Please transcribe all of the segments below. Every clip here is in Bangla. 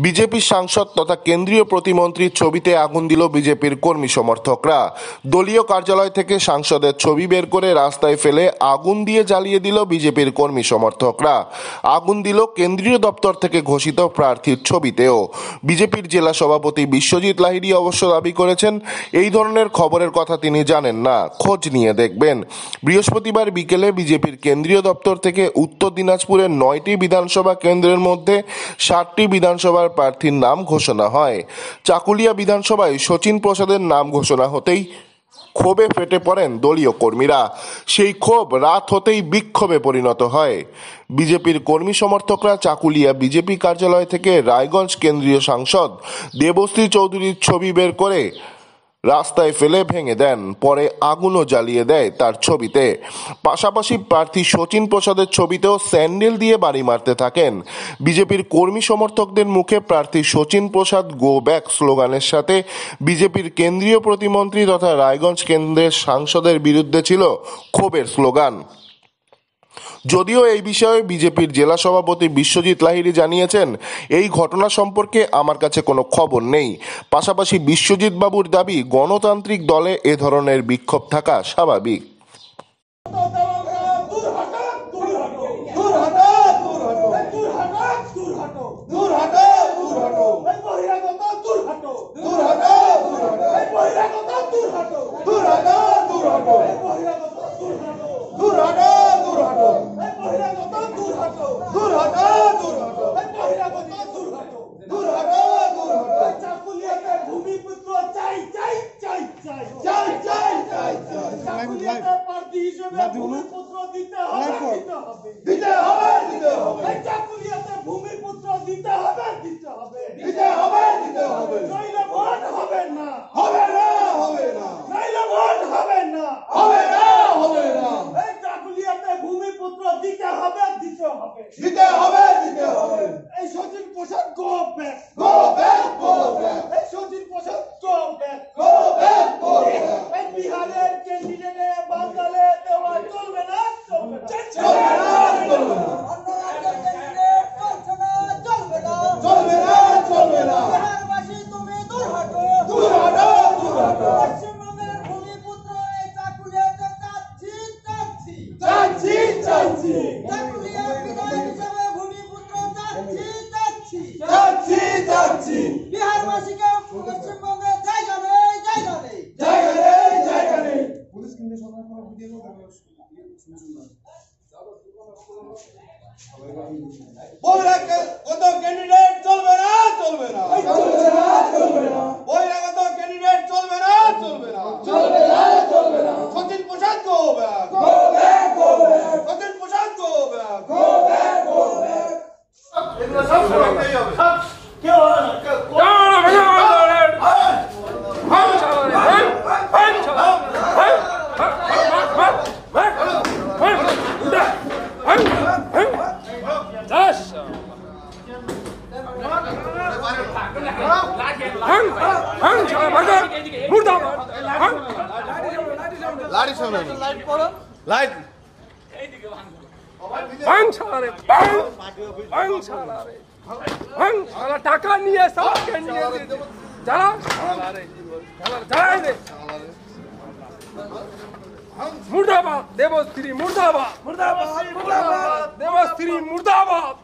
বিজেপি সাংসদ তথা কেন্দ্রীয় প্রতিমন্ত্রীর ছবিতে আগুন দিল বিজেপির কর্মী সমর্থকরা। দলীয় কার্যালয় থেকে সাংসদের ছবি বের করে রাস্তায় ফেলে আগুন দিয়ে জ্বালিয়ে দিল বিজেপির কর্মী সমর্থকরা। আগুন দিল কেন্দ্রীয় দপ্তর থেকে ঘোষিত প্রার্থীর ছবিতেও। বিজেপির জেলা সভাপতি বিশ্বজিৎ লাহিড়ী অবশ্য দাবি করেছেন, এই ধরনের খবরের কথা তিনি জানেন না, খোঁজ নিয়ে দেখবেন। বৃহস্পতিবার বিকেলে বিজেপির কেন্দ্রীয় দপ্তর থেকে উত্তর দিনাজপুরের 9টি বিধানসভা কেন্দ্রের মধ্যে 7টি বিধানসভার প্রার্থীর নাম ঘোষণা হয়। চাকুলিয়া বিধানসভায় শচীন প্রসাদের নাম ঘোষণা হতেই ক্ষোভে ফেটে পড়েন দলীয় কর্মীরা। সেই ক্ষোভ রাত হতেই বিক্ষোভে পরিণত হয়। বিজেপির কর্মী সমর্থকরা চাকুলিয়া বিজেপি কার্যালয় থেকে রায়গঞ্জ কেন্দ্রীয় সাংসদ দেবশ্রী চৌধুরীর ছবি বের করে রাস্তায় ফেলে ভেঙে দেন, পরে আগুনও জ্বালিয়ে দেয় তার ছবিতে। পাশাপাশি প্রার্থী শচীন প্রসাদের ছবিতেও স্যান্ডেল দিয়ে বাড়ি মারতে থাকেন। বিজেপির কর্মী সমর্থকদের মুখে প্রার্থী শচীন প্রসাদ গো ব্যাক স্লোগানের সাথে বিজেপির কেন্দ্রীয় প্রতিমন্ত্রী তথা রায়গঞ্জ কেন্দ্রের সাংসদের বিরুদ্ধে ছিল ক্ষোভের স্লোগান। যদিও এই বিষয়ে বিজেপির জেলা সভাপতি বিশ্বজিৎ লাহিড়ী জানিয়েছেন, এই ঘটনা সম্পর্কে আমার কাছে কোনো খবর নেই। পাশাপাশি বিশ্বজিৎ বাবুর দাবি, গণতান্ত্রিক দলে এ ধরনের বিক্ষোভ থাকা স্বাভাবিক। টাকা নিয়ে মুর্দাবাদ দেবশ্রী, মুর্দাবাদ দেবশ্রী, মুর্দাবাদ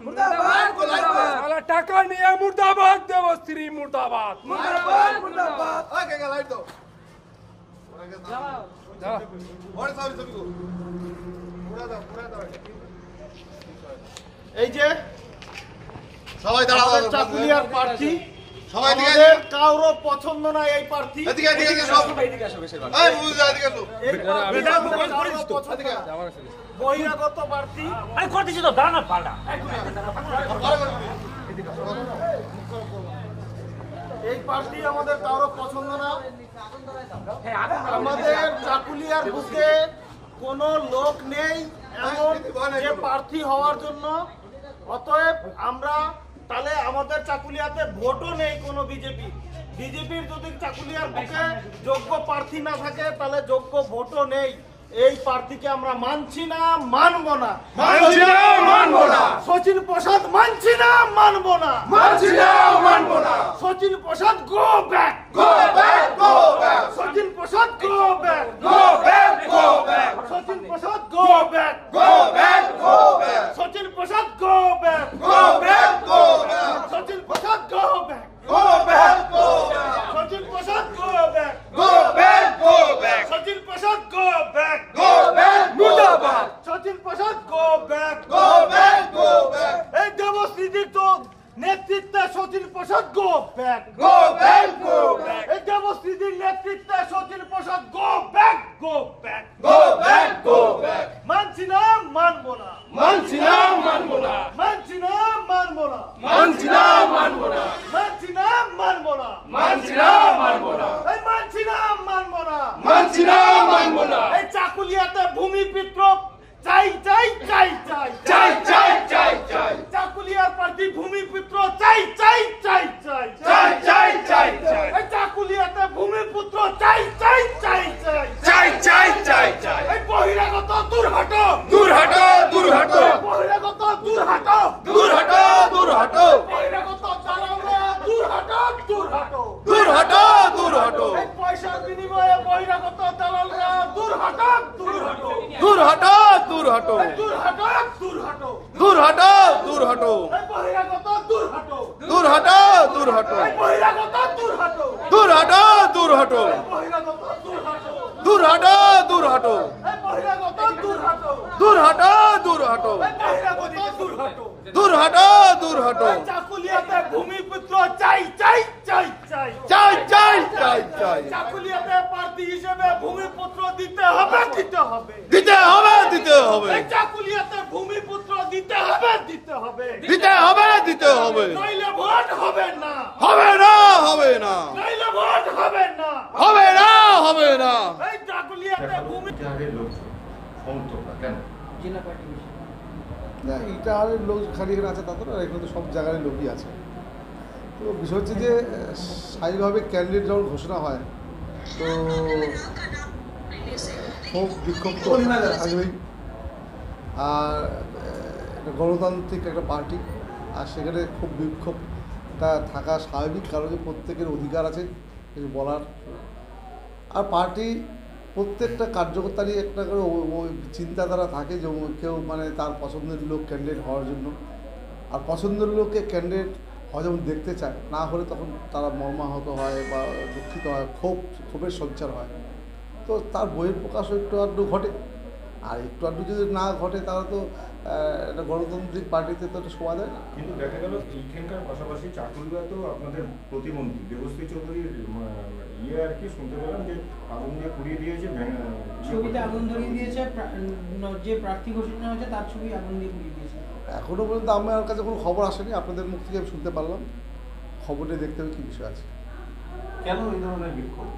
টাকা নিয়ে মুর্দাবাদ দেবশ্রী, মুর্দাবাদ। এই যে সবাই চাকুলিয়ার প্রার্থী, আমাদের কারো পছন্দ না এই প্রার্থী। বহিরাগত প্রার্থী, এই প্রার্থী আমাদের কারো পছন্দ না। আমাদের চাকুলিয়ার বুকে কোনো লোক নেই এমন যে প্রার্থী হওয়ার জন্য। অতএব আমরা তাহলে আমাদের চাকুলিয়াতে ভোটও নেই কোনো বিজেপির যদি চাকুলিয়ার বুকে যোগ্য প্রার্থী না থাকে তাহলে যোগ্য ভোটও নেই। এই প্রার্থীকে আমরা মানছি না, মানবো না। মানছি না, মানবো না। সচিন প্রসাদ মানছি না, মানবো না। মানছি না, মানবো না। Sachin Prasad go back, go back, go back. Sachin Prasad go back, go back, go back. Sachin Prasad go back, go back, go back. Sachin Prasad go back, go back, go back. Sachin Prasad go back, go back, go back. Sachin Prasad go back, go back, go back. Sachin Prasad go back, go back, মুর্দাবাদ। Sachin Prasad go back, go back, go back. এই দেবশ্রীদির তো নেতৃত্বে Sachin Prasad go back, go back, go back. এই দেবশ্রীদির নেতৃত্বে Sachin Prasad go back, go back, go back, go back. মানছি না, মানবো না। মানছি না, মানবো না। মানছি না, মানবো না। মানছি না, মানবো না। মানছি না, মানবো না। মানছি না, মানবো না। এই মানছি না, মানবো না। মানছি না, মানবো না। এই চাকুলিয়াতে ভূমি বিদ্রোহ চাই চাই চাই চাই চাই, চাই, চাই, চাই। চাকুলিয়ার প্রার্থী ভূমি বিদ্রোহ চাই চাই চাই চাই চাই, চাই, চাই, চাই। এই চাকুলিয়াতে ভূমি পুত্র চাই চাই চাই চাই চাই, চাই, চাই, চাই। এই বহিরাগত দূর হটো, দূর হটো, দূর হটো। বহিরাগত দূর হটো, দূর হটো, দূর হটো। বহিরাগত দালালরা দূর হটো, দূর হটো। দূর হটো, দূর হটো। এই পয়সার বিনিময়ে বহিরাগত দালালরা দূর হটো, দূর হটো। দূর হটো, দূর হটো। দূর হটো, দূর হটো। দূর হটো, দূর হটো। এই বহিরাগত দূর হটো, দূর হটো, দূর হটো। এই বহিরাগত দূর হটো, দূর হটো, দূর হটো। বহিরাগত দূর হটো, দূর হটো, দূর হটো। এই বহিরাগত দূর হটো, দূর হটো, দূর হটো। এই বহিরাগত দূর হটো। দূর হটো, দূর হটো। এই চাকুলিয়াতে ভূমিপুত্র চাই চাই চাই চাই চাই, চাই, চাই, চাই। চাকুলিয়াতে প্রার্থী হিসেবে ভূমিপুত্র দিতে হবে, দিতে হবে। দিতে হবে, দিতে হবে। এই চাকুলিয়াতে ভূমিপুত্র দিতে হবে, দিতে হবে। দিতে হবে, দিতে হবে। নইলে ভোট হবে না, হবে না, হবে না। নইলে ভোট হবে না। হবে না, হবে না। এই চাকুলিয়াতে ভূমি ইটাহারের লোক সমর্থকরা কেন? না ইটাহারের লোক খালি এখানে আছে তা তো না, এখানে তো সব জায়গায় লোকই আছে। তো বিষয় হচ্ছে যে স্থায়ীভাবে ক্যান্ডিডেট যখন ঘোষণা হয় তো খুব বিক্ষোভ তো থাকবেই। আর একটা গণতান্ত্রিক একটা পার্টি, আর সেখানে খুব বিক্ষোভটা থাকা স্বাভাবিক, কারণ যে প্রত্যেকের অধিকার আছে কিছু বলার। আর পার্টি প্রত্যেকটা কার্যকর্তারই একটা করে ওই চিন্তাধারা থাকে যে কেউ মানে তার পছন্দের লোক ক্যান্ডিডেট হওয়ার জন্য, আর পছন্দের লোককে ক্যান্ডিডেট হয় যখন দেখতে চায়, না হলে তখন তারা মর্মাহত হয় বা দুঃখিত হয়, ক্ষোভের সঞ্চার হয়। তো তার বইয়ের প্রকাশও একটু আধটু ঘটে, আর একটু আধটু যদি না ঘটে তাহলে তো একটা গণতান্ত্রিক পার্টিতে তো একটা শোয়া যায় না। কিন্তু দেখা গেল এইখানকার পাশাপাশি চাকুলিয়াতেও আপনাদের প্রতিমন্ত্রী দেবশ্রী চৌধুরীর আর কি শুনতে পেলাম যে আগুন দিয়ে পুড়িয়ে দিয়েছে, ছবিতে আগুন ধরিয়ে দিয়েছে, যে প্রার্থী ঘোষণা হয়েছে তার ছবি আগুন দিয়ে পুড়িয়ে দিয়েছে। এখনও পর্যন্ত আমার কাছে কোনো খবর আসেনি, আপনাদের মুখ থেকে আমি শুনতে পারলাম। খবরটা দেখতে হবে কী বিষয় আছে। কেন এই ধরনের বিক্ষোভ?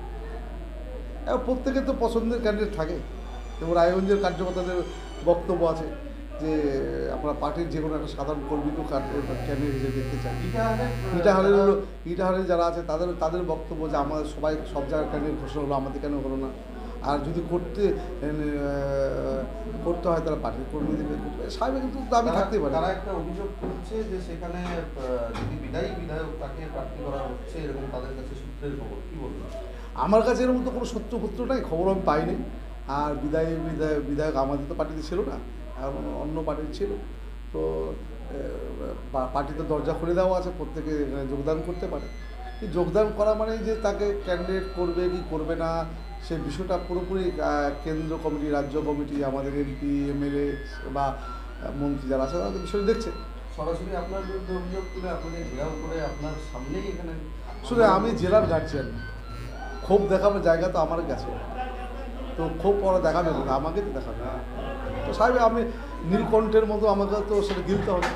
এবং প্রত্যেকের তো পছন্দের ক্যান্ডিডেট থাকে, এবং রায়গঞ্জের কার্যকর্তাদের বক্তব্য আছে যে আমরা পার্টির যে কোনো একটা সাধারণ কর্মীকেও ক্যান্ডিডেট হিসেবে দেখতে চাই। ইটাহারের যারা আছে তাদের বক্তব্য যে আমাদের সবাই সব জায়গায় ক্যান্ডিডেট ঘোষণা হলো, আমাদের কেন হলো না। আর যদি করতে হয় তারা পার্টির কর্মীদের স্বাভাবিক কিন্তু দাবি থাকতেই পারে। তারা একটা অভিযোগ করছে যে সেখানে যদি বিধায়ক তাকে প্রার্থী করা হচ্ছে, এরকম তাদের কাছে সূত্রের খবর, কি বলবেন? আমার কাছে এরকম তো কোনো সূত্র নাই, খবর আমি পাইনি। আর বিধায়ক আমাদের তো পার্টিতে ছিল না, অন্য পার্টির ছিল। তো পার্টিতে দরজা খুলে দেওয়া আছে, প্রত্যেকে যোগদান করতে পারে। যোগদান করা মানে যে তাকে ক্যান্ডিডেট করবে কি করবে না সেই বিষয়টা পুরোপুরি কেন্দ্র কমিটি, রাজ্য কমিটি, আমাদের এমপি এমএলএ বা মন্ত্রী যারা আছে তাদের বিষয় দেখছে। সরাসরি আপনার বিরুদ্ধে অভিযোগ তুলে আপনাকে ঘেরাও করে আপনার সামনেই এখানে শুনে আমি জেলার গার্জিয়ান, ক্ষোভ দেখানোর জায়গা তো আমার কাছে, তো ক্ষোভ পরে দেখাবে না, আমাকে তো দেখাবে। তো সাহেব আমি নীলকণ্ঠের মতো আমাকে তো সেটা গিলতে হবে।